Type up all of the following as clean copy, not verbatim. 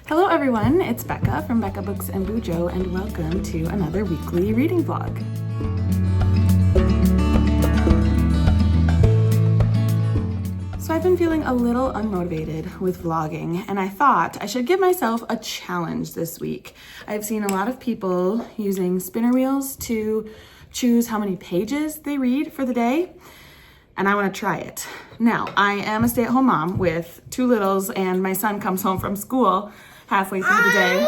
Hello everyone, it's Becca from BEKAHBOOKSANDBUJO and welcome to another weekly reading vlog. So I've been feeling a little unmotivated with vlogging and I thought I should give myself a challenge this week. I've seen a lot of people using spinner wheels to choose how many pages they read for the day, and I want to try it. Now, I am a stay-at-home mom with two littles and my son comes home from school halfway through the day.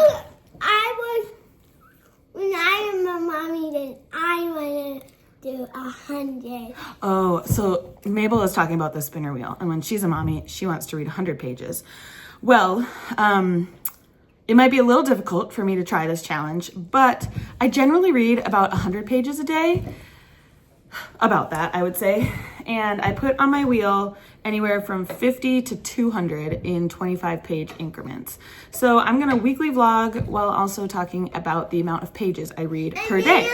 When I am a mommy, then I want to do 100. Oh, so Mabel is talking about the spinner wheel, and when she's a mommy, she wants to read 100 pages. Well, it might be a little difficult for me to try this challenge, but I generally read about 100 pages a day. About that, I would say. And I put on my wheel anywhere from 50 to 200 in 25-page increments. So I'm gonna weekly vlog while also talking about the amount of pages I read per day.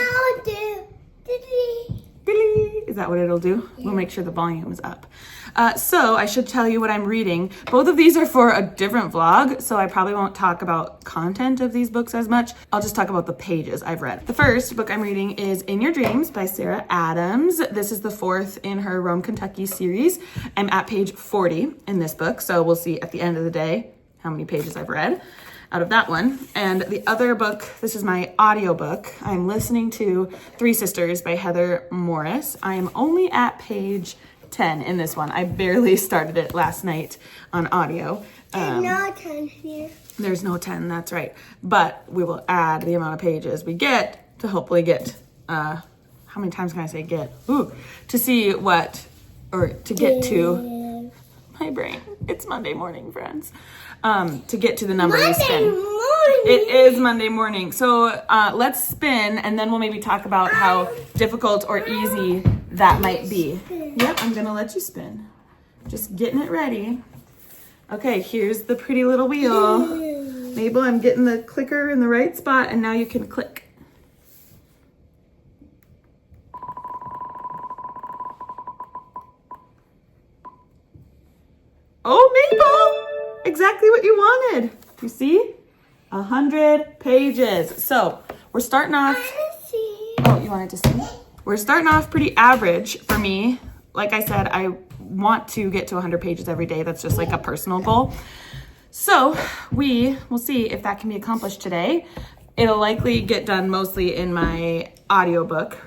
Is that what it'll do? Yeah. We'll make sure the volume is up. So I should tell you what I'm reading. Both of these are for a different vlog, so I probably won't talk about content of these books as much. I'll just talk about the pages I've read. The first book I'm reading is In Your Dreams by Sarah Adams. This is the fourth in her Rome, Kentucky series. I'm at page 40 in this book, so we'll see at the end of the day how many pages I've read out of that one. And the other book, this is my audiobook. I'm listening to Three Sisters by Heather Morris. I am only at page 10 in this one. I barely started it last night on audio. There's no 10 here. There's no 10, that's right. But we will add the amount of pages we get to hopefully get, how many times can I say get? To see what, or to get to, my brain. It's Monday morning, friends. To get to the number we spin. It is Monday morning. So let's spin and then we'll maybe talk about how difficult or easy that might be. Yep, I'm gonna let you spin. Just getting it ready. Okay, here's the pretty little wheel. Mabel, I'm getting the clicker in the right spot and now you can click. Oh, Mabel! Exactly what you wanted. You see? 100 pages. So we're starting off. Oh, you wanted to see? We're starting off pretty average for me. Like I said, I want to get to 100 pages every day. That's just like a personal goal. So we will see if that can be accomplished today. It'll likely get done mostly in my audiobook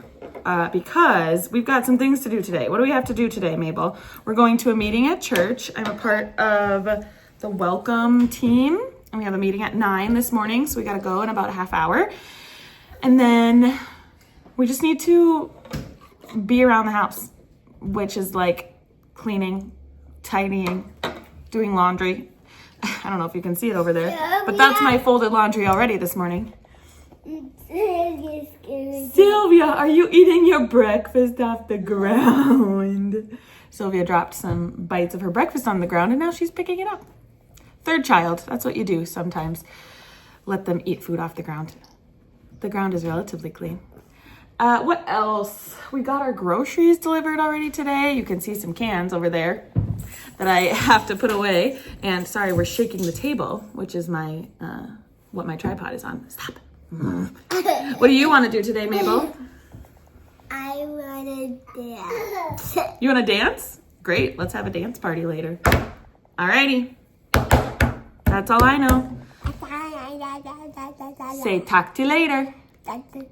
because we've got some things to do today. What do we have to do today, Mabel? We're going to a meeting at church. I'm a part of the welcome team and we have a meeting at 9 this morning, so we got to go in about a half hour. And then we just need to be around the house, which is like cleaning, tidying, doing laundry. I don't know if you can see it over there, but that's my folded laundry already this morning. Sylvia, are you eating your breakfast off the ground? Sylvia dropped some bites of her breakfast on the ground and now she's picking it up. Third child, that's what you do sometimes. Let them eat food off the ground. The ground is relatively clean. What else? We got our groceries delivered already today. You can see some cans over there that I have to put away. And sorry, we're shaking the table, which is my what my tripod is on. Stop. What do you want to do today, Mabel? I want to dance. You want to dance? Great, let's have a dance party later. Alrighty. That's all I know. Say talk to you later. Talk to you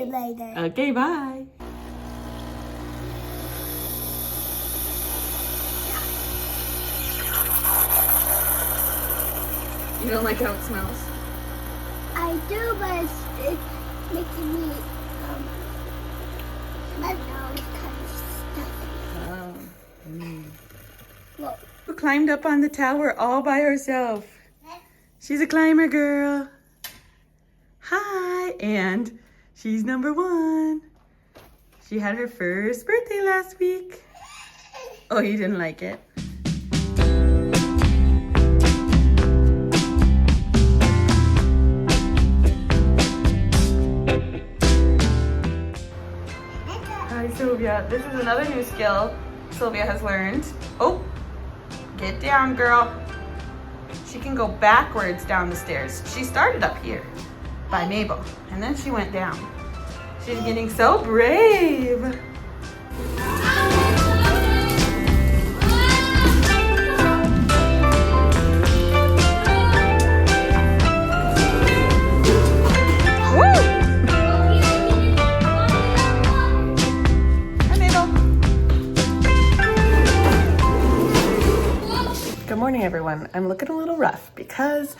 later. Okay, bye. You don't like how it smells? I do, but it's making me, my nose kind of stuffy. Whoa. Who climbed up on the tower all by herself? She's a climber girl. Hi, and she's number 1. She had her first birthday last week. Oh, you didn't like it? Hi, Sylvia. This is another new skill Sylvia has learned. Oh, down, girl. She can go backwards down the stairs. She started up here by Mabel, and then she went down. She's getting so brave. Good morning, everyone. I'm looking a little rough because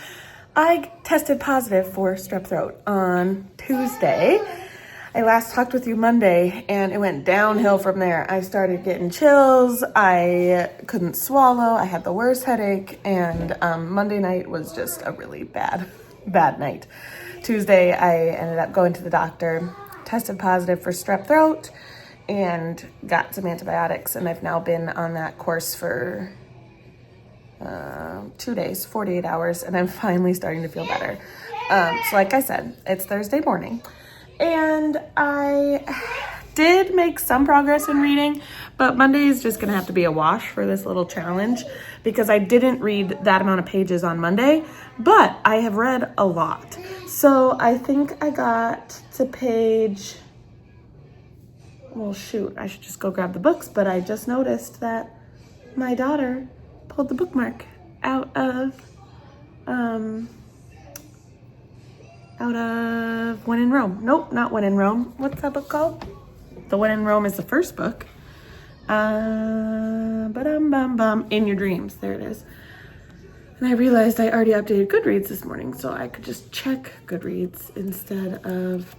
I tested positive for strep throat on Tuesday. I last talked with you Monday and it went downhill from there. I started getting chills. I couldn't swallow. I had the worst headache, and Monday night was just a really bad night. Tuesday, I ended up going to the doctor, tested positive for strep throat, and got some antibiotics, and I've now been on that course for 2 days, 48 hours, and I'm finally starting to feel better. So like I said, it's Thursday morning, and I did make some progress in reading, but Monday is just gonna have to be a wash for this little challenge because I didn't read that amount of pages on Monday, but I have read a lot. So I think I got to page, well shoot, I should just go grab the books, but I just noticed that my daughter pulled the bookmark out of When in Rome. Nope, not When in Rome. What's that book called? The When in Rome is the first book. In Your Dreams. There it is. And I realized I already updated Goodreads this morning, so I could just check Goodreads instead of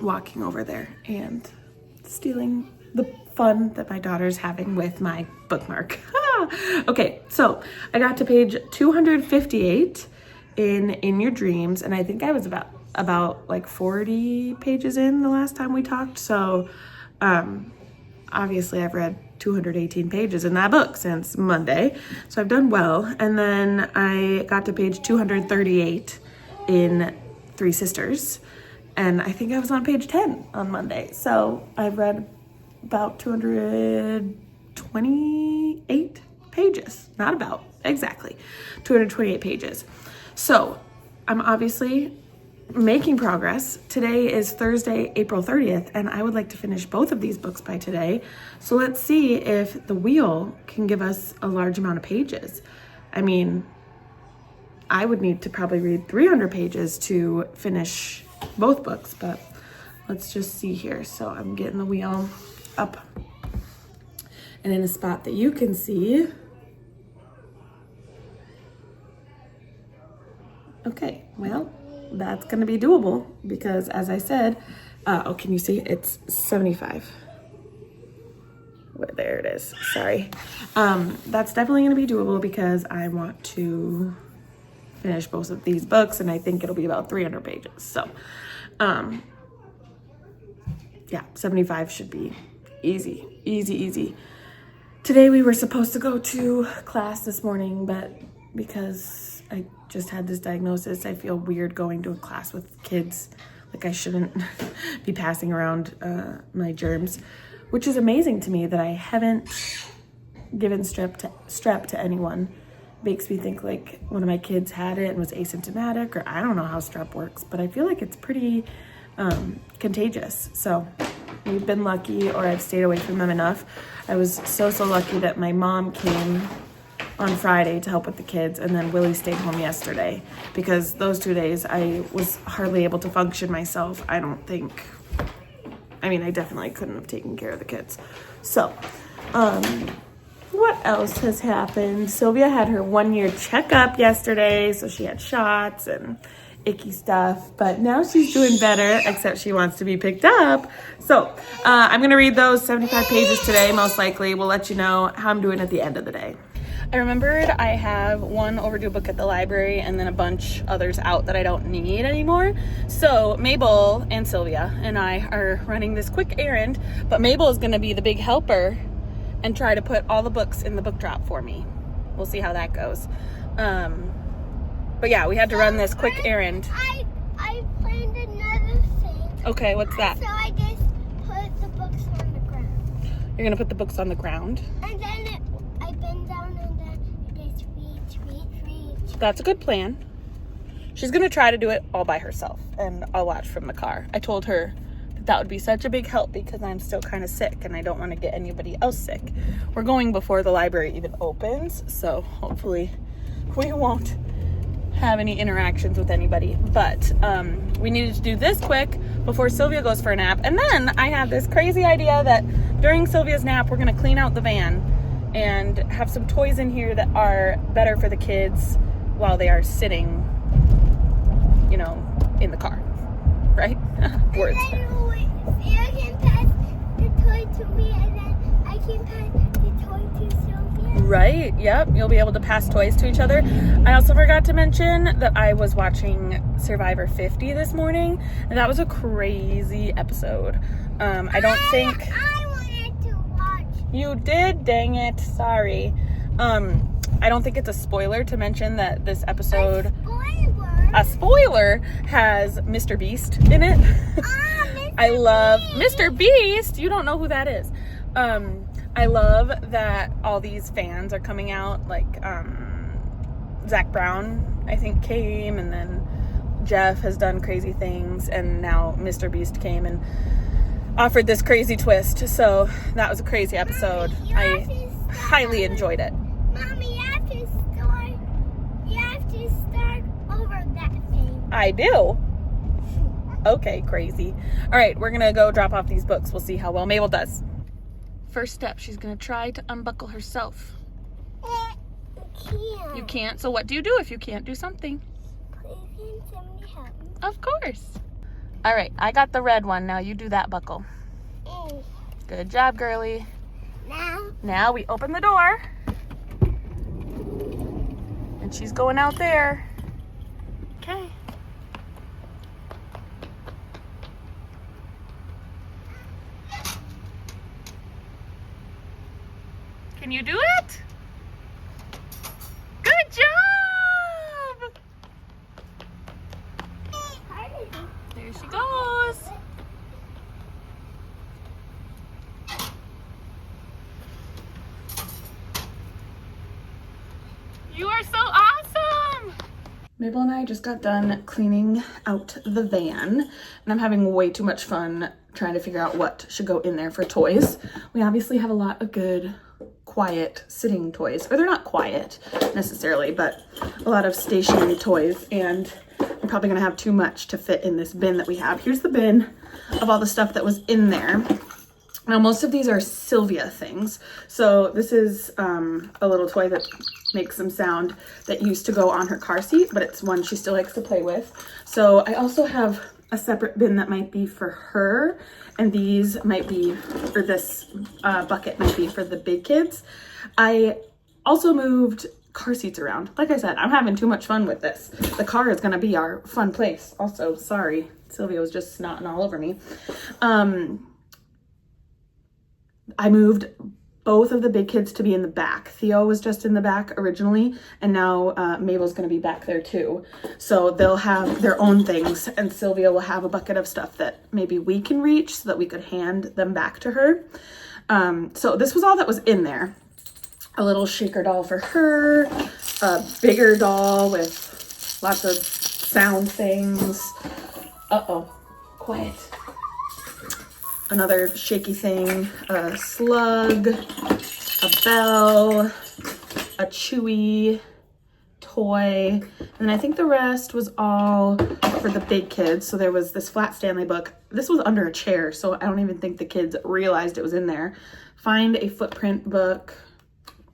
walking over there and stealing the fun that my daughter's having with my bookmark. Okay, so I got to page 258 in Your Dreams, and I think I was about like 40 pages in the last time we talked. So obviously I've read 218 pages in that book since Monday, so I've done well. And then I got to page 238 in Three Sisters, and I think I was on page 10 on Monday. So I've read about 228 pages, not about, exactly 228 pages. So I'm obviously making progress. Today is Thursday, April 30th, and I would like to finish both of these books by today. So let's see if the wheel can give us a large amount of pages. I mean, I would need to probably read 300 pages to finish both books, but let's just see here. So I'm getting the wheel up and in a spot that you can see. Okay, well, that's gonna be doable because, as I said, oh, can you see? It's 75. Well, there it is, sorry. That's definitely gonna be doable because I want to finish both of these books, and I think it'll be about 300 pages. So, yeah, 75 should be easy, easy. Today we were supposed to go to class this morning, but because I just had this diagnosis, I feel weird going to a class with kids. Like I shouldn't be passing around my germs, which is amazing to me that I haven't given strep to anyone. Makes me think like one of my kids had it and was asymptomatic, or I don't know how strep works, but I feel like it's pretty contagious. So we've been lucky, or I've stayed away from them enough. I was so lucky that my mom came on Friday to help with the kids, and then Willie stayed home yesterday because those 2 days I was hardly able to function myself. I definitely couldn't have taken care of the kids. So, what else has happened? Sylvia had her 1-year checkup yesterday, so she had shots and icky stuff, but now she's doing better, except she wants to be picked up. So I'm gonna read those 75 pages today, most likely. We'll let you know how I'm doing at the end of the day. I remembered I have one overdue book at the library and then a bunch others out that I don't need anymore. So Mabel and Sylvia and I are running this quick errand, but Mabel is gonna be the big helper and try to put all the books in the book drop for me. We'll see how that goes. But yeah, we had to run this quick errand. I planned another thing. Okay, what's that? So I just put the books on the ground. You're gonna put the books on the ground? And then I bend down and then that's a good plan. She's gonna try to do it all by herself, and I'll watch from the car. I told her that would be such a big help because I'm still kind of sick and I don't want to get anybody else sick. We're going before the library even opens, so hopefully we won't have any interactions with anybody. But we needed to do this quick before Sylvia goes for a nap. And then I had this crazy idea that during Sylvia's nap, we're gonna clean out the van and have some toys in here that are better for the kids while they are sitting, you know, in the car, right? Words. You can pass the toy to me, and then I can pass the toy to Sylvia. Right, yep, you'll be able to pass toys to each other. I also forgot to mention that I was watching Survivor 50 this morning, and that was a crazy episode. I wanted to watch. You did, dang it, sorry. I don't think it's a spoiler to mention that this episode, a spoiler, has Mr. Beast in it. I love Mr. Beast. You don't know who that is. I love that all these fans are coming out, like Zach Brown, I think, came, and then Jeff has done crazy things, and now Mr. Beast came and offered this crazy twist. So that was a crazy episode. I highly enjoyed it. Mommy, you have to start over that thing. I do. Okay, crazy. All right, we're gonna go drop off these books. We'll see how well Mabel does. First step, she's gonna try to unbuckle herself. Can't. You can't, so what do you do if you can't do something? Please can somebody help me? Of course. All right, I got the red one. Now you do that buckle. Good job, girly. Now we open the door. And she's going out there. Okay. Can you do it? Good job! There she goes. You are so awesome! Mabel and I just got done cleaning out the van, and I'm having way too much fun trying to figure out what should go in there for toys. We obviously have a lot of good, quiet sitting toys, or they're not quiet necessarily, but a lot of stationary toys, and I'm probably gonna have too much to fit in this bin that we have. Here's the bin of all the stuff that was in there. Now, most of these are Sylvia things. So this is a little toy that makes some sound that used to go on her car seat, but it's one she still likes to play with. So I also have a separate bin that might be for her, and these might be, or this bucket might be for the big kids. I also moved car seats around. Like I said, I'm having too much fun with this. The car is gonna be our fun place. Also, sorry, Sylvia was just snotting all over me. I moved both of the big kids to be in the back. Theo was just in the back originally, and now Mabel's gonna be back there too. So they'll have their own things, and Sylvia will have a bucket of stuff that maybe we can reach so that we could hand them back to her. So this was all that was in there. A little shaker doll for her, a bigger doll with lots of sound things. Uh-oh, quiet. Another shaky thing, a slug, a bell, a Chewy toy, and I think the rest was all for the big kids. So there was this Flat Stanley book. This was under a chair, so I don't even think the kids realized it was in there. Find a footprint book.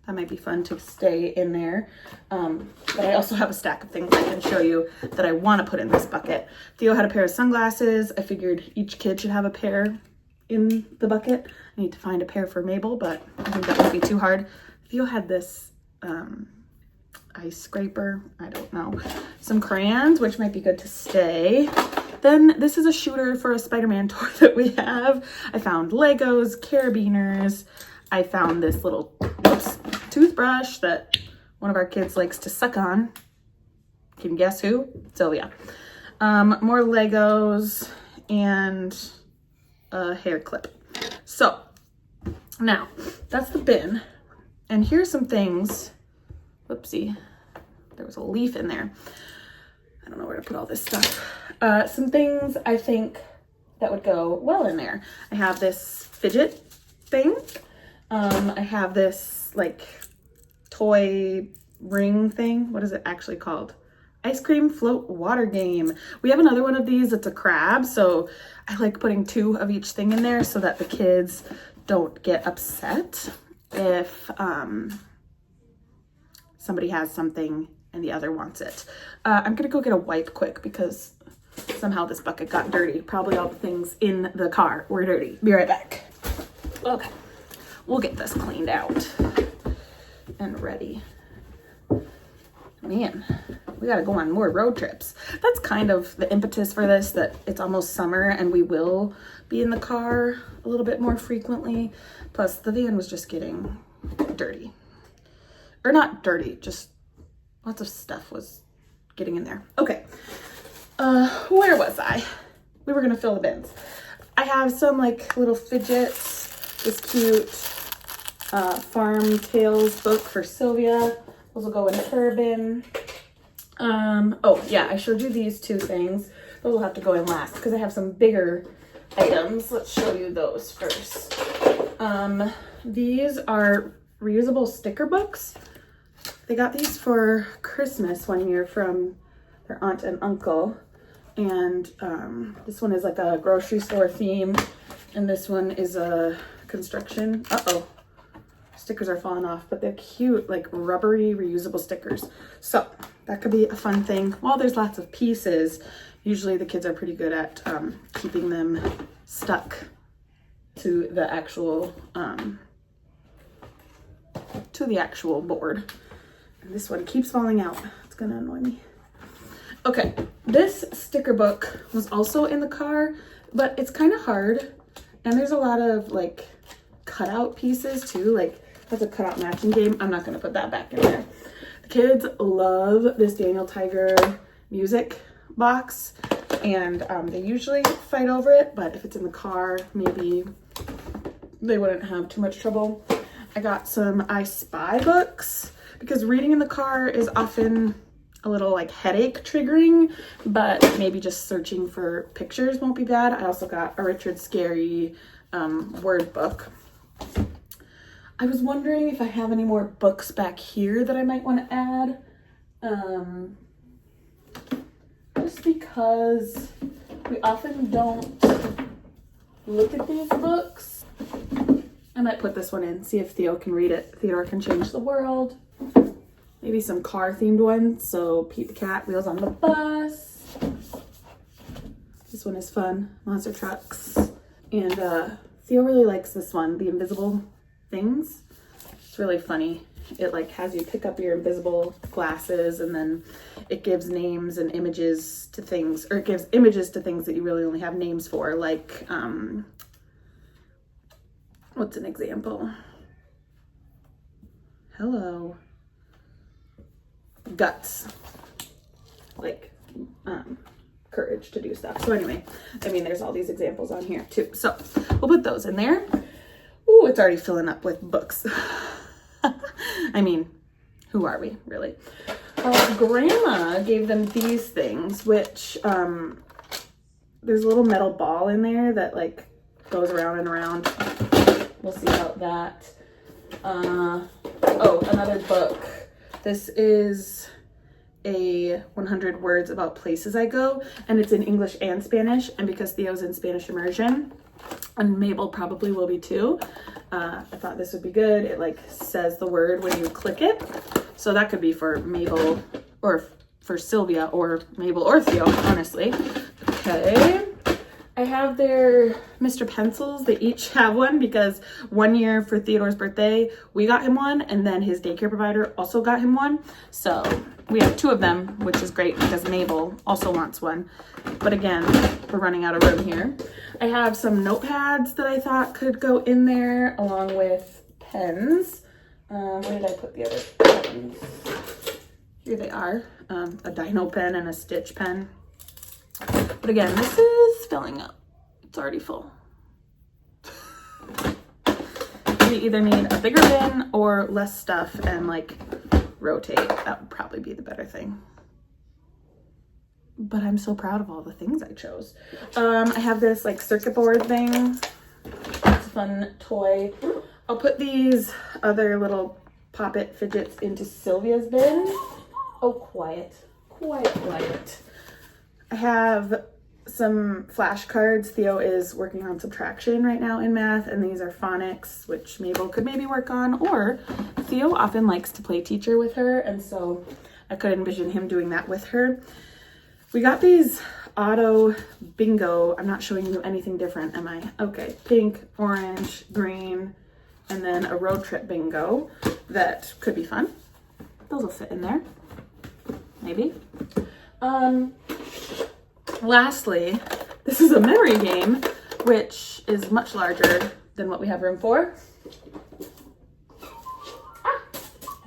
That might be fun to stay in there. But I also have a stack of things I can show you that I want to put in this bucket. Theo had a pair of sunglasses. I figured each kid should have a pair in the bucket. I need to find a pair for Mabel, but I think that would be too hard. Theo had this ice scraper, I don't know. Some crayons, which might be good to stay. Then this is a shooter for a Spider-Man toy that we have. I found Legos, carabiners. I found this little toothbrush that one of our kids likes to suck on. Can you guess who? Sylvia. More Legos and a hair clip. So now that's the bin, and here's some things. Whoopsie, there was a leaf in there. I don't know where to put all this stuff. Some things I think that would go well in there. I have this fidget thing. I have this like toy ring thing. What is it actually called? Ice cream float water game. We have another one of these. It's a crab. So I like putting 2 of each thing in there so that the kids don't get upset if somebody has something and the other wants it. I'm gonna go get a wipe quick because somehow this bucket got dirty. Probably all the things in the car were dirty. Be right back. Okay, we'll get this cleaned out and ready. Man, we gotta go on more road trips. That's kind of the impetus for this, that it's almost summer and we will be in the car a little bit more frequently. Plus the van was just getting dirty. Or not dirty, just lots of stuff was getting in there. Okay, where was I? We were gonna fill the bins. I have some like little fidgets, this cute Farm Tales book for Sylvia. Those will go in her bin. Oh yeah, I showed you these 2 things. Those will have to go in last because I have some bigger items. Let's show you those first. These are reusable sticker books. They got these for Christmas one year from their aunt and uncle. And this one is like a grocery store theme. And this one is a construction. Uh-oh. Stickers are falling off, but they're cute, like rubbery reusable stickers. So that could be a fun thing. While there's lots of pieces, usually the kids are pretty good at keeping them stuck to the actual board. And this one keeps falling out. It's gonna annoy me. Okay, this sticker book was also in the car, but it's kind of hard. And there's a lot of like cutout pieces too, like that's a cutout matching game. I'm not gonna put that back in there. The kids love this Daniel Tiger music box, and they usually fight over it, but if it's in the car, maybe they wouldn't have too much trouble. I got some I Spy books because reading in the car is often a little like headache triggering, but maybe just searching for pictures won't be bad. I also got a Richard Scarry word book. I was wondering if I have any more books back here that I might want to add. Just because we often don't look at these books. I might put this one in, see if Theo can read it. Theodore Can Change the World. Maybe some car themed ones. So Pete the Cat, Wheels on the Bus. This one is fun, Monster Trucks. And Theo really likes this one, The Invisible Things. It's really funny. It like has you pick up your invisible glasses, and then it gives names and images to things, or it gives images to things that you really only have names for, like what's an example? Hello. Guts. Like courage to do stuff. So anyway, I mean, there's all these examples on here too. So we'll put those in there. Ooh, it's already filling up with books. I mean, who are we, really? Grandma gave them these things, which there's a little metal ball in there that like goes around and around. We'll see about that. Oh, another book. This is a 100 words about places I go, and it's in English and Spanish, and because Theo's in Spanish immersion, and Mabel probably will be too, I thought this would be good. It like says the word when you click it, so that could be for Mabel or for Sylvia or Mabel or Theo, honestly. Okay, I have their Mr. Pencils. They each have one because one year for Theodore's birthday, we got him one, and then his daycare provider also got him one. So we have 2 of them, which is great because Mabel also wants one. But again, we're running out of room here. I have some notepads that I thought could go in there along with pens. Where did I put the other pens? Here they are. A dino pen and a stitch pen. But again, this is filling up. It's already full. We either need a bigger bin or less stuff and like rotate. That would probably be the better thing. But I'm so proud of all the things I chose. I have this like circuit board thing. It's a fun toy. I'll put these other little Pop-It fidgets into Sylvia's bin. Oh, quiet. Quiet. I have some flashcards. Theo is working on subtraction right now in math, and these are phonics, which Mabel could maybe work on, or Theo often likes to play teacher with her, and so I could envision him doing that with her. We got these auto bingo. I'm not showing you anything different, am I? Okay, pink, orange, green, and then a road trip bingo that could be fun. Those will fit in there, maybe. Lastly, this is a memory game, which is much larger than what we have room for.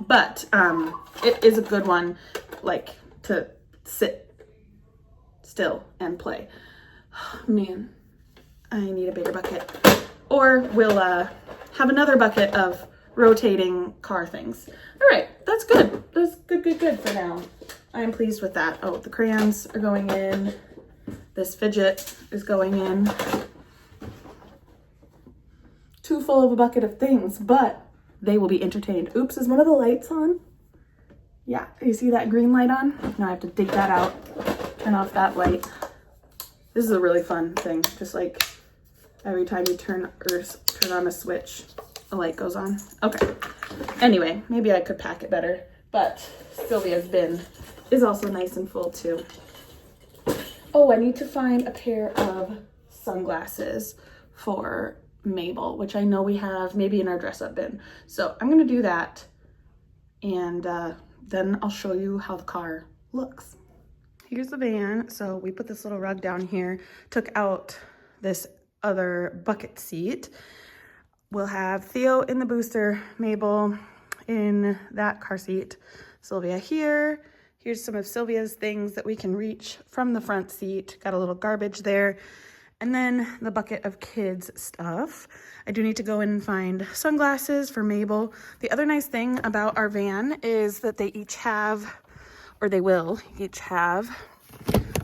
But it is a good one, like, to sit still and play. Oh, man, I need a bigger bucket. Or we'll have another bucket of rotating car things. All right, that's good. That's good for now. I'm pleased with that. Oh, the crayons are going in. This fidget is going in. Too full of a bucket of things, but they will be entertained. Oops, is one of the lights on? Yeah, you see that green light on? Now I have to dig that out, turn off that light. This is a really fun thing. Just like every time you turn on a switch, a light goes on. Okay. Anyway, maybe I could pack it better, but Sylvia's bin is also nice and full too. Oh, I need to find a pair of sunglasses for Mabel, which I know we have maybe in our dress up bin. So I'm gonna do that, and then I'll show you how the car looks. Here's the van. So we put this little rug down here, took out this other bucket seat. We'll have Theo in the booster, Mabel in that car seat, Sylvia here. Here's some of Sylvia's things that we can reach from the front seat. Got a little garbage there. And then the bucket of kids stuff. I do need to go in and find sunglasses for Mabel. The other nice thing about our van is that they each have, or they will each have,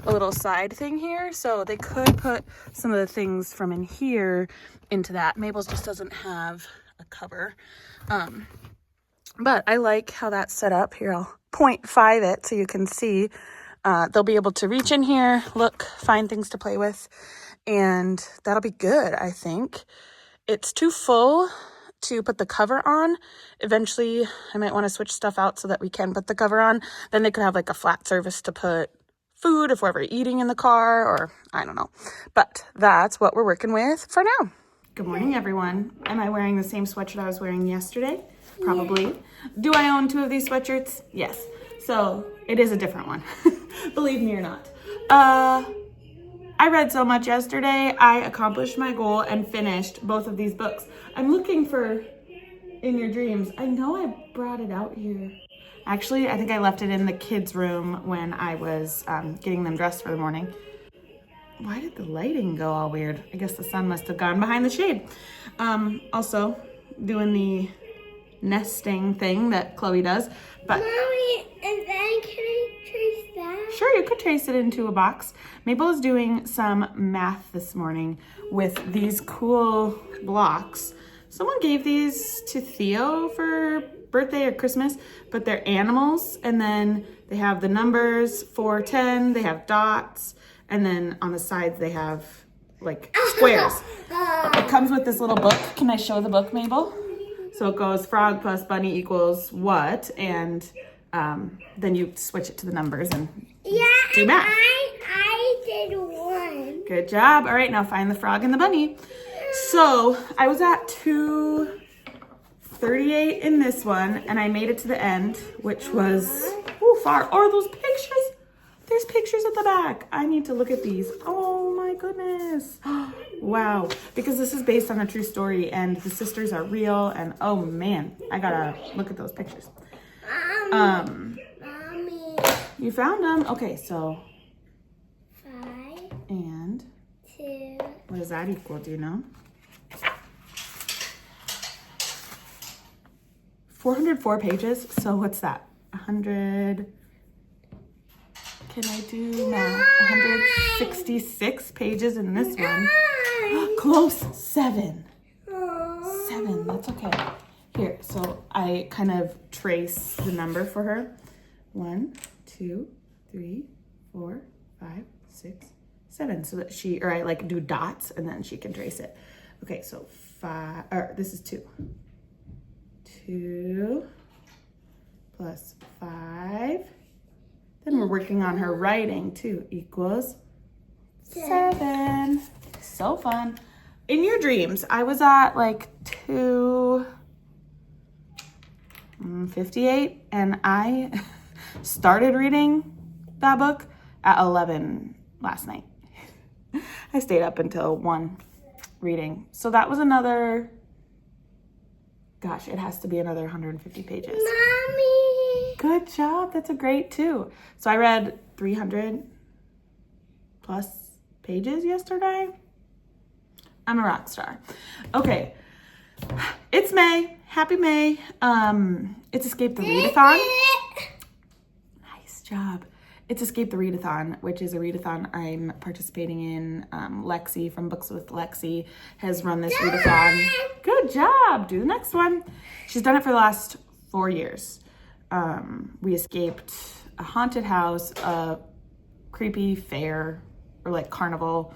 a little side thing here. So they could put some of the things from in here into that. Mabel's just doesn't have a cover. But I like how that's set up. Here, I'll 0.5 it so you can see. They'll be able to reach in here, look, find things to play with, and that'll be good, I think. It's too full to put the cover on. Eventually, I might want to switch stuff out so that we can put the cover on. Then they could have like a flat surface to put food if we're ever eating in the car, or I don't know. But that's what we're working with for now. Good morning, everyone. Am I wearing the same sweatshirt I was wearing yesterday? Probably. Yeah. Do I own 2 of these sweatshirts? Yes. So it is a different one. Believe me or not. I read so much yesterday. I accomplished my goal and finished both of these books. I'm looking for In Your Dreams. I know I brought it out here. Actually, I think I left it in the kids' room when I was getting them dressed for the morning. Why did the lighting go all weird? I guess the sun must have gone behind the shade. Also, doing the nesting thing that Chloe does. But Mommy, and then can I trace that? Sure, you could trace it into a box. Mabel is doing some math this morning with these cool blocks. Someone gave these to Theo for birthday or Christmas, but they're animals, and then they have the numbers 4, 10, they have dots, and then on the sides they have like squares. It comes with this little book. Can I show the book, Mabel? So it goes frog plus bunny equals what, and then you switch it to the numbers and do math. I did 1. Good job. All right, now find the frog and the bunny. So I was at 2:38 in this one, and I made it to the end, which was far. Oh, those pictures. There's pictures at the back. I need to look at these. Oh my goodness. Wow. Because this is based on a true story, and the sisters are real, and oh man, I gotta look at those pictures. Mommy. You found them? Okay, so 5 and 2. what does that equal? Do you know? 404 pages. So what's that? 100. Can I do math? 166 pages in this one. Close. 7. 7. That's okay. Here, so I kind of trace the number for her. 1, 2, 3, 4, 5, 6, 7. So that she, or I like do dots and then she can trace it. Okay, so 5, or this is 2. 2 plus 5. Then we're working on her writing too. Equals 7. So fun. In your dreams, I was at like 2:58 and I started reading that book at 11 last night. I stayed up until 1 reading. So that was another, gosh, it has to be another 150 pages. Mommy. Good job. That's a great 2. So I read 300 plus pages yesterday. I'm a rock star. Okay. It's May. Happy May. It's Escape the Readathon. Nice job. It's Escape the Readathon, which is a readathon I'm participating in. Lexi from Books with Lexi has run this readathon. Good job. Do the next one. She's done it for the last 4 years. We escaped a haunted house, a creepy fair, or like carnival.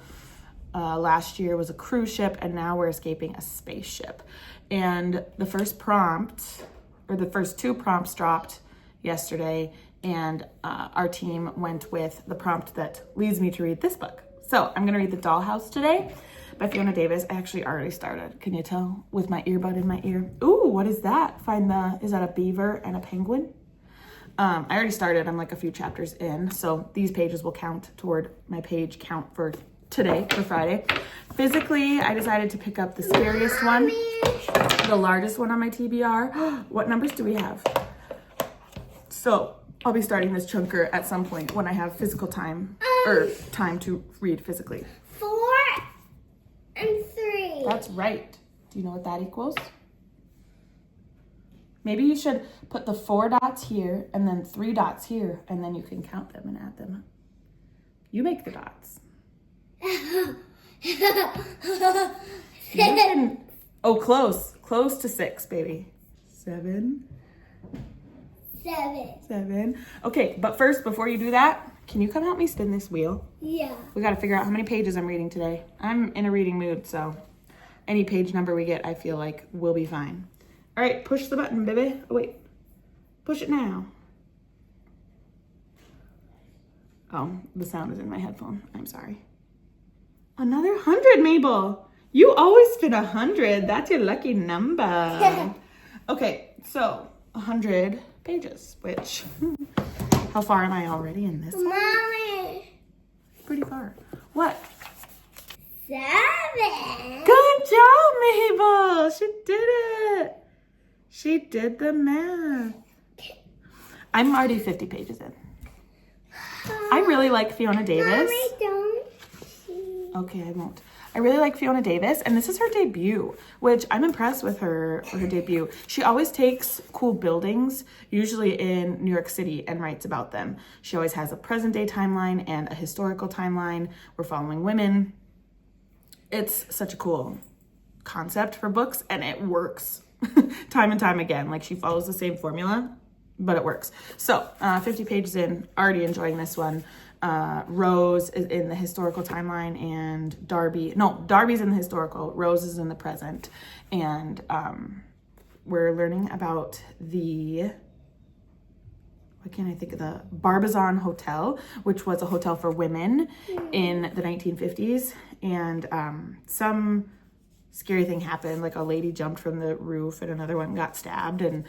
Last year was a cruise ship, and now we're escaping a spaceship. And the first prompt, or the first 2 prompts dropped yesterday, and our team went with the prompt that leads me to read this book. So I'm gonna read The Dollhouse today by Fiona Davis. I actually already started, can you tell, with my earbud in my ear. Ooh, what is that? Is that a beaver and a penguin? I already started, I'm like a few chapters in, so these pages will count toward my page count for today, for Friday. Physically, I decided to pick up the scariest one, the largest one on my TBR. What numbers do we have? So I'll be starting this chunker at some point when I have physical time, or time to read physically. 4 and 3. That's right. Do you know what that equals? Maybe you should put the 4 dots here and then 3 dots here, and then you can count them and add them up. You make the dots. Oh, close. Close to 6, baby. 7. 7. Okay, but first, before you do that, can you come help me spin this wheel? Yeah. We got to figure out how many pages I'm reading today. I'm in a reading mood, so any page number we get, I feel like we'll be fine. All right, push the button, baby. Oh, wait. Push it now. Oh, the sound is in my headphone. I'm sorry. Another 100, Mabel. You always fit 100. That's your lucky number. Okay, so 100 pages, which, how far am I already in this? Mommy. Pretty far. What? 7. Good job, Mabel. She did it. She did the math. I'm already 50 pages in. I really like Fiona Davis. Mommy, don't see. Okay, I won't. I really like Fiona Davis, and this is her debut, which I'm impressed with her for her debut. She always takes cool buildings, usually in New York City, and writes about them. She always has a present day timeline and a historical timeline. We're following women. It's such a cool concept for books, and it works time and time again. Like, she follows the same formula, but it works. So 50 pages in, already enjoying this one. Rose is in the historical timeline, and Darby's in the historical, Rose is in the present. And we're learning about the Barbizon Hotel, which was a hotel for women in the 1950s. And some scary thing happened, like a lady jumped from the roof and another one got stabbed. And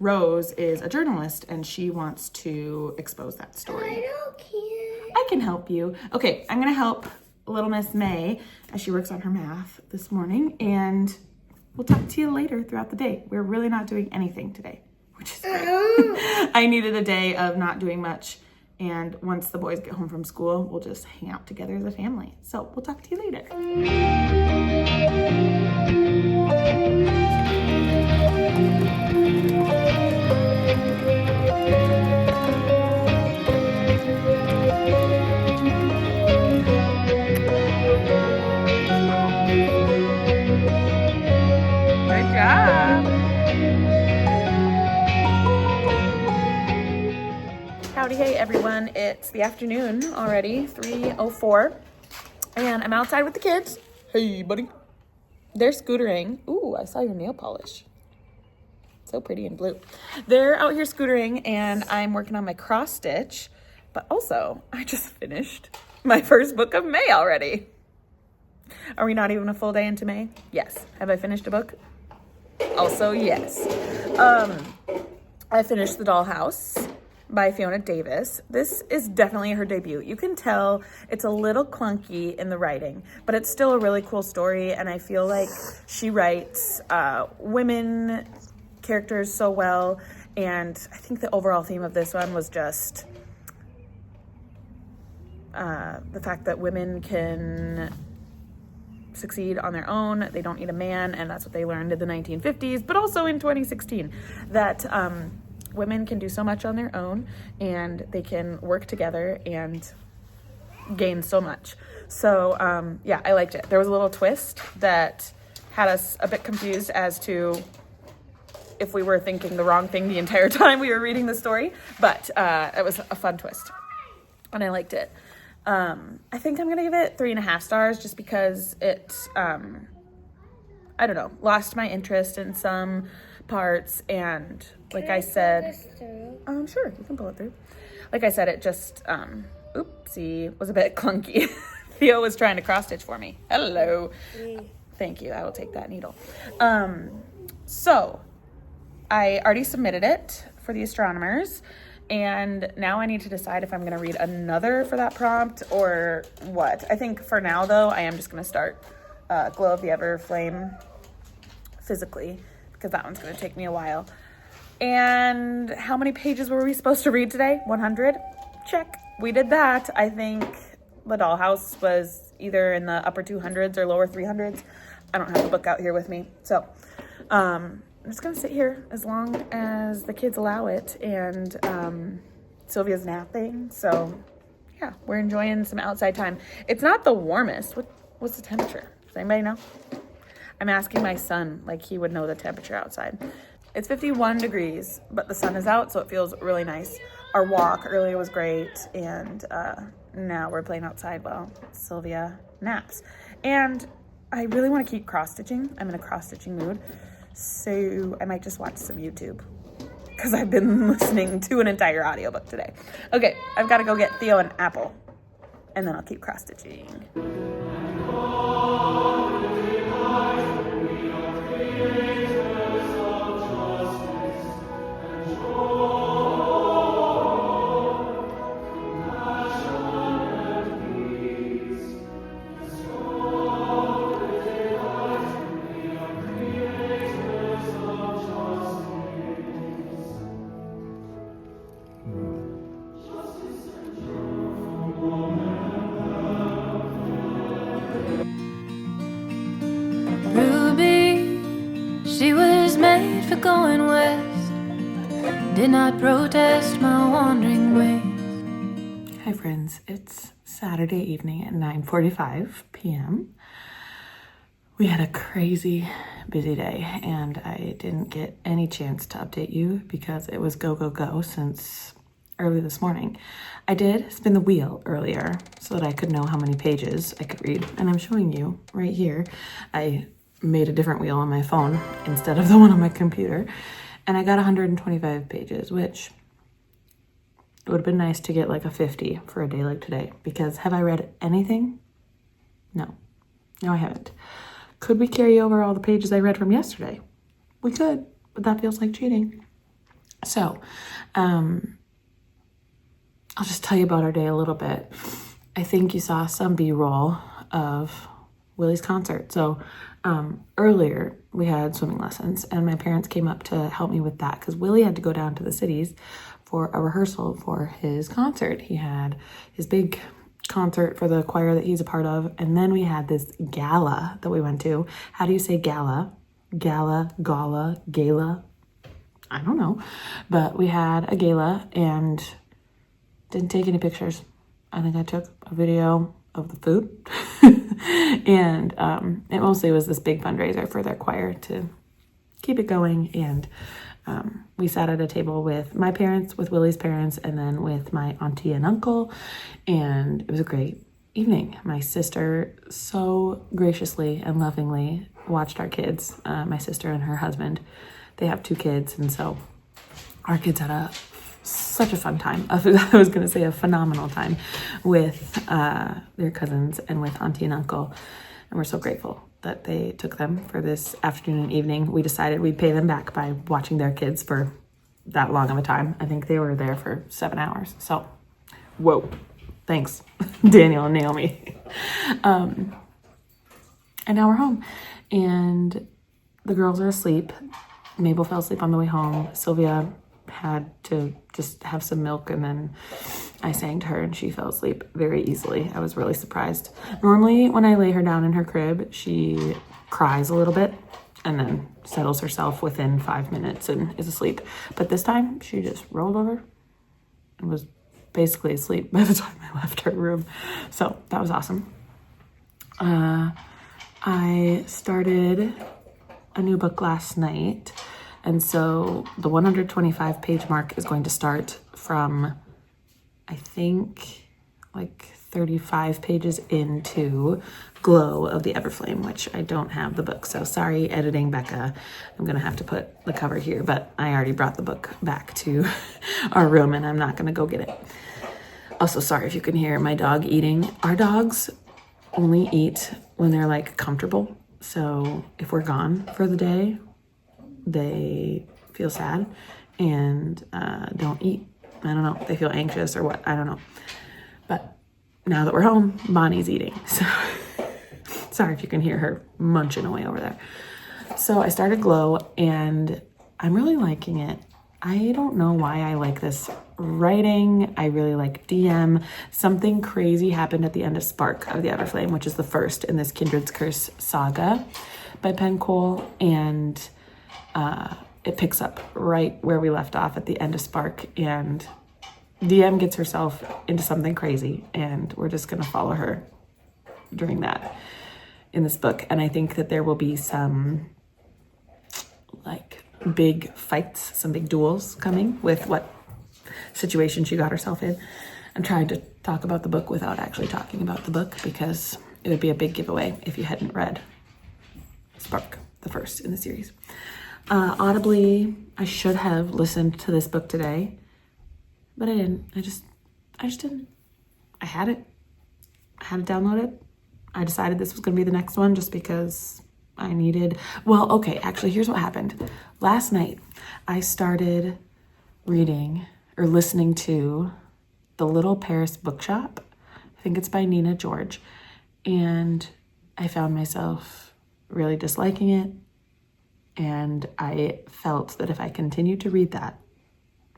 Rose is a journalist, and she wants to expose that story. I don't care. I can help you. Okay, I'm gonna help little Miss May as she works on her math this morning, and we'll talk to you later throughout the day. We're really not doing anything today, which is great. I needed a day of not doing much, and once the boys get home from school, we'll just hang out together as a family. So we'll talk to you later. howdy, hey everyone. It's the afternoon already, 3:04, and I'm outside with the kids. Hey, buddy. They're scootering. Ooh, I saw your nail polish. So pretty and blue. They're out here scootering, and I'm working on my cross stitch, but also I just finished my first book of May already. Are we not even a full day into May? Yes. Have I finished a book? Also, yes. I finished The Dollhouse by Fiona Davis. This is definitely her debut. You can tell it's a little clunky in the writing, but it's still a really cool story, and I feel like she writes women characters so well, and I think the overall theme of this one was just the fact that women can succeed on their own. They don't need a man, and that's what they learned in the 1950s, but also in 2016, that women can do so much on their own, and they can work together and gain so much. So yeah, I liked it. There was a little twist that had us a bit confused as to if we were thinking the wrong thing the entire time we were reading the story, but it was a fun twist, and I liked it. I think I'm going to give it 3.5 stars just because it, I don't know, lost my interest in some parts. And like I said, sure, you can pull it through. Like I said, it just, oopsie, was a bit clunky. Theo was trying to cross stitch for me. Hello. Thank you. I will take that needle. So I already submitted it for the astronomers. And now I need to decide if I'm going to read another for that prompt or what. I think for now, though, I am just going to start Glow of the Everflame physically, because that one's going to take me a while. And how many pages were we supposed to read today? 100? Check. We did that. I think The Dollhouse was either in the upper 200s or lower 300s. I don't have the book out here with me. So I'm just going to sit here as long as the kids allow it, and Sylvia's napping, so yeah, we're enjoying some outside time. It's not the warmest. What's the temperature? Does anybody know? I'm asking my son, like he would know the temperature outside. It's 51 degrees, but the sun is out, so it feels really nice. Our walk earlier was great, and now we're playing outside while Sylvia naps. And I really want to keep cross-stitching. I'm in a cross-stitching mood. So I might just watch some YouTube because I've been listening to an entire audiobook today. Okay, I've got to go get Theo an apple, and then I'll keep cross-stitching. She was made for going west, did not protest my wandering ways. Hi friends, it's Saturday evening at 9:45 p.m. We had a crazy busy day, and I didn't get any chance to update you because it was go, go, go since early this morning. I did spin the wheel earlier so that I could know how many pages I could read, and I'm showing you right here. I made a different wheel on my phone instead of the one on my computer, and I got 125 pages, which it would have been nice to get like a 50 for a day like today, because have I read anything? No, I haven't. Could we carry over all the pages I read from yesterday? We could, but that feels like cheating. So I'll just tell you about our day a little bit. I think you saw some B-roll of Willie's concert. So earlier we had swimming lessons, and my parents came up to help me with that because Willie had to go down to the cities for a rehearsal for his concert. He had his big concert for the choir that he's a part of, and then we had this gala that we went to. How do you say gala? Gala, gala, gala? I don't know. But we had a gala and didn't take any pictures. I think I took a video of the food. And it mostly was this big fundraiser for their choir to keep it going. And we sat at a table with my parents, with Willie's parents, and then with my auntie and uncle, and it was a great evening. My sister so graciously and lovingly watched our kids, my sister and her husband. They have 2 kids, and so our kids had such a fun time. I was going to say a phenomenal time with their cousins and with auntie and uncle, and we're so grateful that they took them for this afternoon and evening. We decided we'd pay them back by watching their kids for that long of a time. I think they were there for 7 hours. So, whoa, thanks, Daniel and Naomi. And now we're home, and the girls are asleep. Mabel fell asleep on the way home. Sylvia had to just have some milk, and then I sang to her and she fell asleep very easily. I was really surprised. Normally when I lay her down in her crib, she cries a little bit and then settles herself within 5 minutes and is asleep. But this time she just rolled over and was basically asleep by the time I left her room. So that was awesome. I started a new book last night, and so the 125 page mark is going to start from, I think, like 35 pages into Glow of the Everflame, which I don't have the book. So sorry, editing Becca. I'm going to have to put the cover here, but I already brought the book back to our room and I'm not going to go get it. Also, sorry if you can hear my dog eating. Our dogs only eat when they're like comfortable. So if we're gone for the day, they feel sad and don't eat. I don't know. They feel anxious or what. I don't know. But now that we're home, Bonnie's eating. So sorry if you can hear her munching away over there. So I started Glow and I'm really liking it. I don't know why I like this writing. I really like DM. Something crazy happened at the end of Spark of the Everflame, which is the first in this Kindred's Curse saga by Pango, and it picks up right where we left off at the end of Spark, and DM gets herself into something crazy, and we're just going to follow her during that in this book. And I think that there will be some like big fights, some big duels coming with what situation she got herself in. I'm trying to talk about the book without actually talking about the book because it would be a big giveaway if you hadn't read Spark, the first in the series. Audibly, I should have listened to this book today, but I didn't. I just didn't. I had it. I had to download it. I decided this was going to be the next one just because I needed, well, okay, actually, here's what happened. Last night, I started reading or listening to The Little Paris Bookshop. I think it's by Nina George. And I found myself really disliking it. And I felt that if I continued to read that,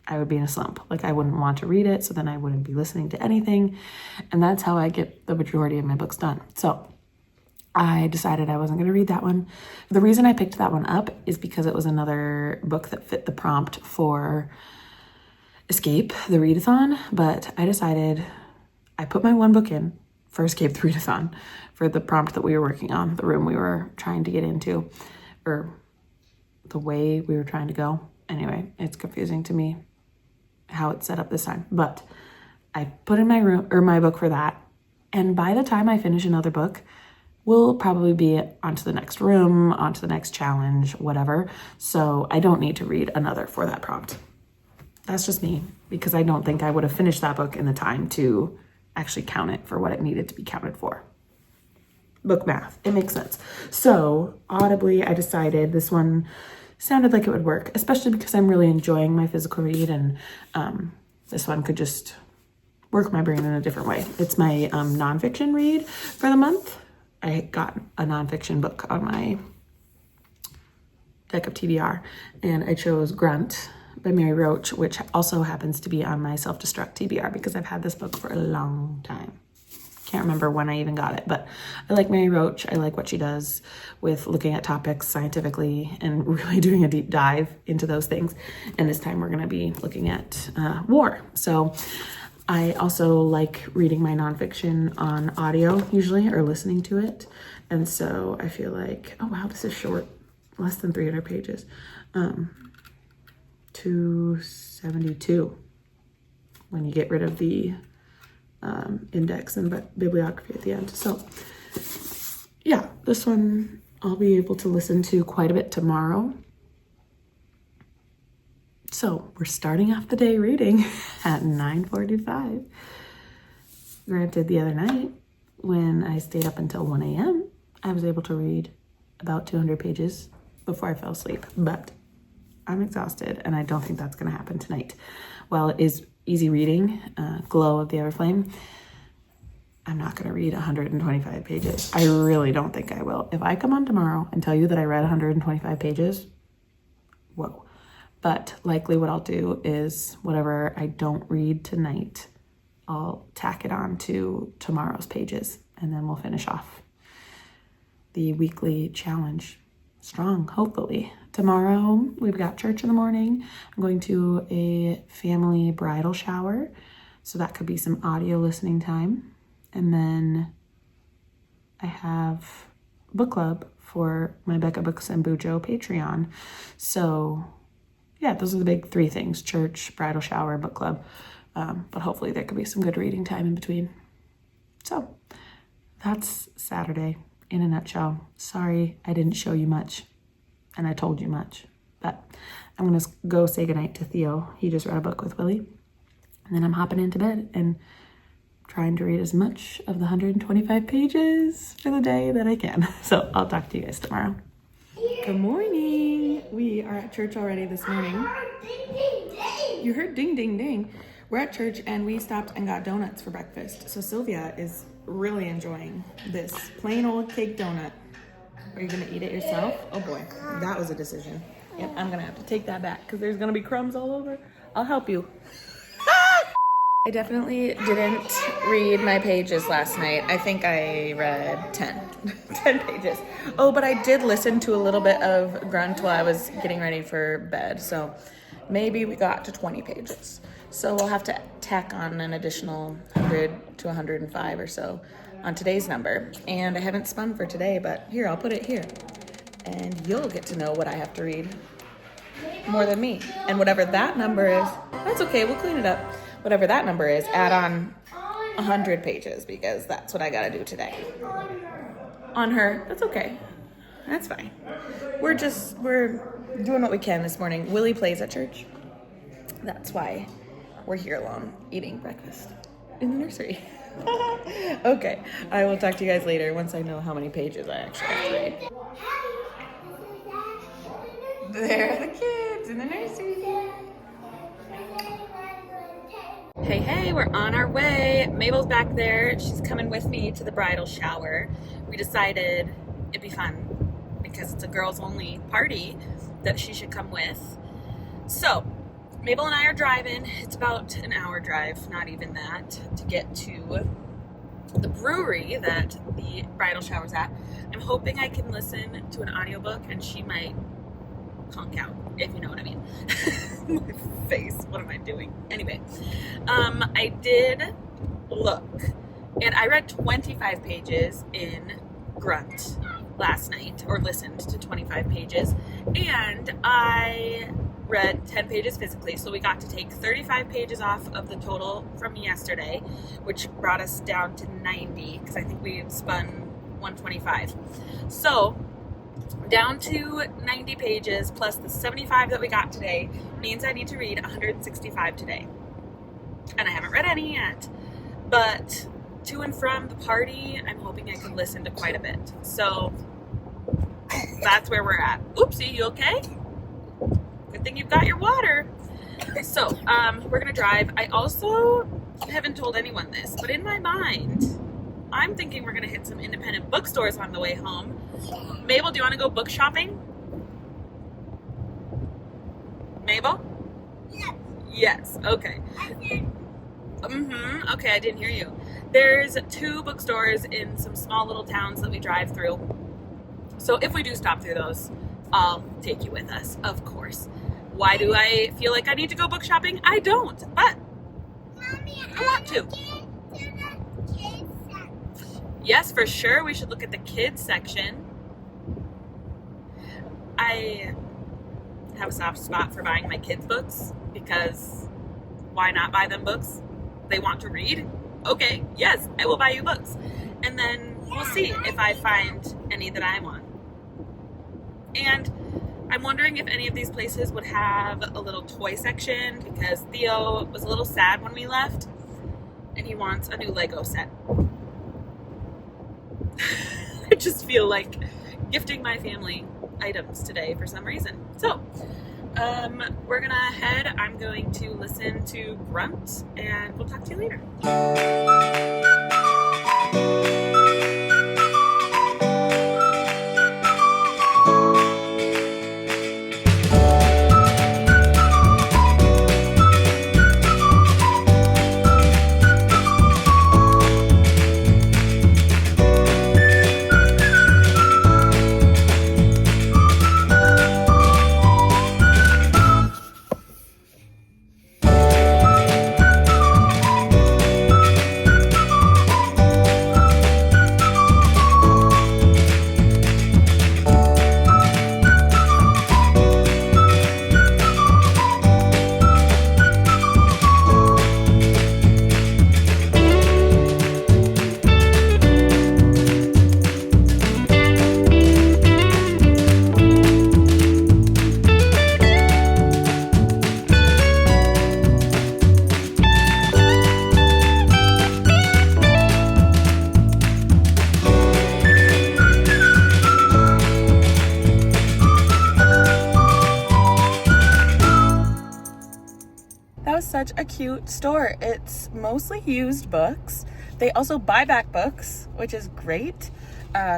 I would be in a slump. Like I wouldn't want to read it, so then I wouldn't be listening to anything. And that's how I get the majority of my books done. So I decided I wasn't going to read that one. The reason I picked that one up is because it was another book that fit the prompt for Escape, the readathon. But I decided, I put my one book in for Escape, the readathon, for the prompt that we were working on, the room we were trying to get into, or the way we were trying to go. Anyway, it's confusing to me how it's set up this time. But I put in my room or my book for that. And by the time I finish another book, we'll probably be onto the next room, onto the next challenge, whatever. So I don't need to read another for that prompt. That's just me, because I don't think I would have finished that book in the time to actually count it for what it needed to be counted for. Book math, it makes sense. So audibly, I decided this one sounded like it would work, especially because I'm really enjoying my physical read, and this one could just work my brain in a different way. It's my nonfiction read for the month. I got a nonfiction book on my deck of TBR, and I chose Grunt by Mary Roach, which also happens to be on my self-destruct TBR because I've had this book for a long time. Can't remember when I even got it, but I like Mary Roach. I like what she does with looking at topics scientifically and really doing a deep dive into those things. And this time we're going to be looking at war. So I also like reading my nonfiction on audio usually, or listening to it. And so I feel like, oh wow, this is short, less than 300 pages. 272 when you get rid of the index and bibliography at the end. So yeah, this one I'll be able to listen to quite a bit tomorrow. So we're starting off the day reading at 9:45. Granted, the other night when I stayed up until 1 a.m., I was able to read about 200 pages before I fell asleep, but I'm exhausted and I don't think that's going to happen tonight. While it is easy reading, Glow of the Everflame, I'm not going to read 125 pages. I really don't think I will. If I come on tomorrow and tell you that I read 125 pages, whoa. But likely what I'll do is whatever I don't read tonight, I'll tack it on to tomorrow's pages, and then we'll finish off the weekly challenge strong, hopefully. Tomorrow, we've got church in the morning. I'm going to a family bridal shower, so that could be some audio listening time. And then I have book club for my BEKAHBOOKSANDBUJO Patreon. So yeah, those are the big three things: church, bridal shower, book club. But hopefully there could be some good reading time in between. So that's Saturday in a nutshell. Sorry I didn't show you much and I told you much, but I'm gonna go say goodnight to Theo. He just read a book with Willie, and then I'm hopping into bed and trying to read as much of the 125 pages for the day that I can. So I'll talk to you guys tomorrow. Good morning. We are at church already this morning. Ding, ding, ding. You heard ding, ding, ding. We're at church and we stopped and got donuts for breakfast. So Sylvia is really enjoying this plain old cake donut. Are you gonna eat it yourself? Oh boy, that was a decision. Yep, I'm gonna have to take that back because there's gonna be crumbs all over. I'll help you. I definitely didn't read my pages last night. I think I read 10 pages. Oh, but I did listen to a little bit of Grunt while I was getting ready for bed. So maybe we got to 20 pages. So we'll have to tack on an additional 100 to 105 or so on today's number. And I haven't spun for today, but here, I'll put it here. And you'll get to know what I have to read more than me. And whatever that number is, that's okay, we'll clean it up. Whatever that number is, add on 100 pages because that's what I gotta do today. On her, that's okay. That's fine. We're doing what we can this morning. Willie plays at church. That's why we're here alone eating breakfast in the nursery. Okay, I will talk to you guys later once I know how many pages I actually have to read. There are the kids in the nursery. Hey, we're on our way. Mabel's back there. She's coming with me to the bridal shower. We decided it'd be fun because it's a girls only party that she should come with. So Mabel and I are driving. It's about an hour drive, not even that, to get to the brewery that the bridal shower's at. I'm hoping I can listen to an audiobook and she might conk out, if you know what I mean. My face, what am I doing? Anyway, I did look and I read 25 pages in Grunt last night, or listened to 25 pages, and I read 10 pages physically, so we got to take 35 pages off of the total from yesterday, which brought us down to 90 because I think we had spun 125. So down to 90 pages plus the 75 that we got today means I need to read 165 today. And I haven't read any yet. But to and from the party, I'm hoping I can listen to quite a bit. So that's where we're at. Oopsie, you okay? Good thing you've got your water. So we're gonna drive. I also haven't told anyone this, but in my mind, I'm thinking we're gonna hit some independent bookstores on the way home. Mabel, do you want to go book shopping? Mabel? Yes. Yes, okay. Okay, I didn't hear you. There's 2 bookstores in some small little towns that we drive through. So if we do stop through those, I'll take you with us, of course. Why do I feel like I need to go book shopping? I don't, but Mommy, I want to. Yes, for sure. We should look at the kids section. I have a soft spot for buying my kids books, because why not buy them books? They want to read? Okay, yes, I will buy you books. And then we'll see if I find any that I want. And I'm wondering if any of these places would have a little toy section, because Theo was a little sad when we left and he wants a new Lego set. I just feel like gifting my family items today for some reason. So, we're gonna head. I'm going to listen to Grunt and we'll talk to you later. Such a cute store. It's mostly used books. They also buy back books, which is great.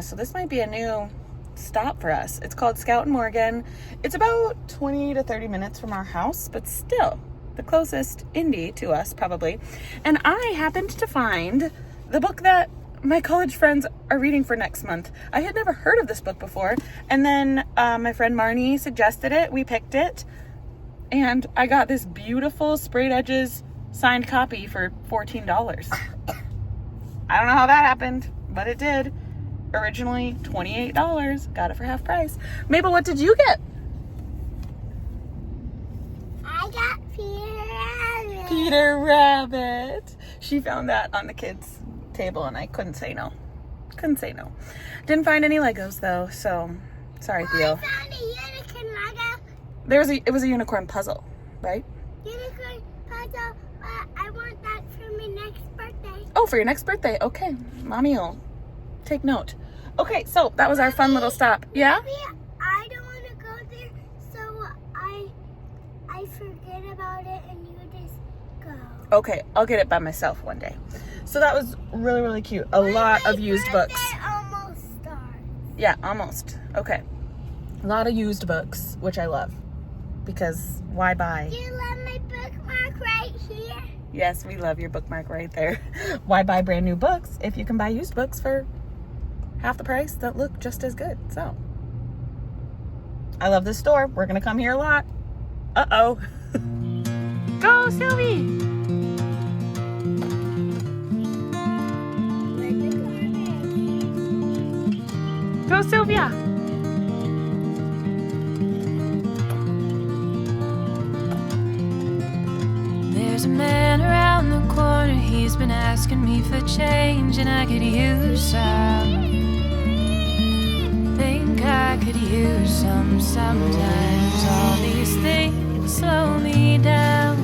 So this might be a new stop for us. It's called Scout and Morgan. It's about 20 to 30 minutes from our house, but still the closest indie to us probably. And I happened to find the book that my college friends are reading for next month. I had never heard of this book before. And then my friend Marnie suggested it. We picked it. And I got this beautiful sprayed edges signed copy for $14. I don't know how that happened, but it did. Originally $28. Got it for half price. Mabel, what did you get? I got Peter Rabbit. Peter Rabbit. She found that on the kids' table and I couldn't say no. Couldn't say no. Didn't find any Legos though, so sorry, Theo. I found a unicorn Lego. It was a unicorn puzzle, right? Unicorn puzzle, but I want that for my next birthday. Oh, for your next birthday. Okay. Mommy will take note. Okay, so that was our fun little stop. Yeah? Maybe I don't want to go there, so I forget about it and you just go. Okay, I'll get it by myself one day. So that was really, really cute. A lot of used books. Almost starts. Yeah, almost. Okay. A lot of used books, which I love. Because why buy? Do you love my bookmark right here? Yes, we love your bookmark right there. Why buy brand new books if you can buy used books for half the price that look just as good? So, I love this store. We're going to come here a lot. Uh-oh. Go, Sylvie! Go, Sylvia! There's a man around the corner, he's been asking me for change, and I could use some. Think I could use some sometimes. All these things slow me down,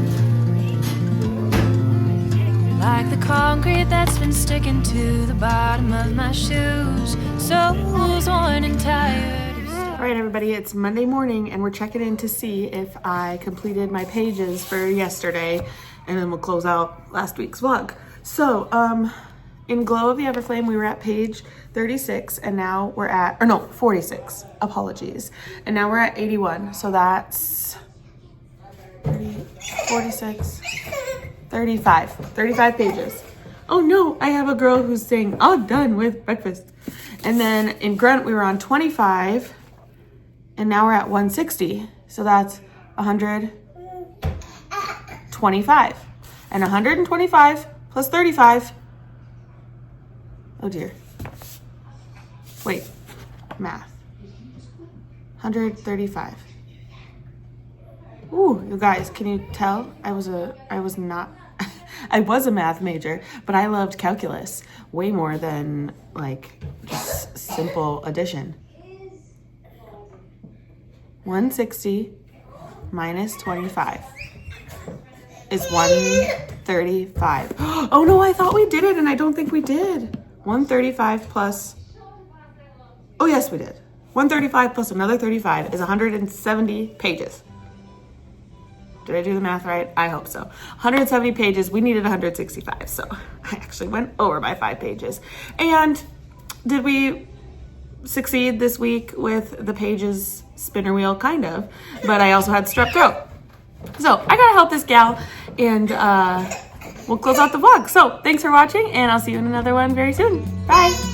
like the concrete that's been sticking to the bottom of my shoes. Soles worn and tired. All right, everybody, it's Monday morning and we're checking in to see if I completed my pages for yesterday, and then we'll close out last week's vlog. So, in Glow of the Everflame, we were at page 36 and now we're at, 46, apologies. And now we're at 81, so that's 30, 46, 35 pages. Oh no, I have a girl who's saying, all done with breakfast. And then in Grunt, we were on 25. And now we're at 160. So that's 125. And 125 plus 35. Oh dear. Wait. Math. 135. Ooh, you guys, can you tell? I was not, I was a math major, but I loved calculus way more than like just simple addition. 160 minus 25 is 135. Oh no, I thought we did it and I don't think we did. 135 plus, oh yes we did. 135 plus another 35 is 170 pages. Did I do the math right? I hope so. 170 pages, we needed 165, so I actually went over by 5 pages. And did we succeed this week with the pages spinner wheel? Kind of, but I also had strep throat. So I gotta help this gal, and we'll close out the vlog. So thanks for watching, and I'll see you in another one very soon. Bye.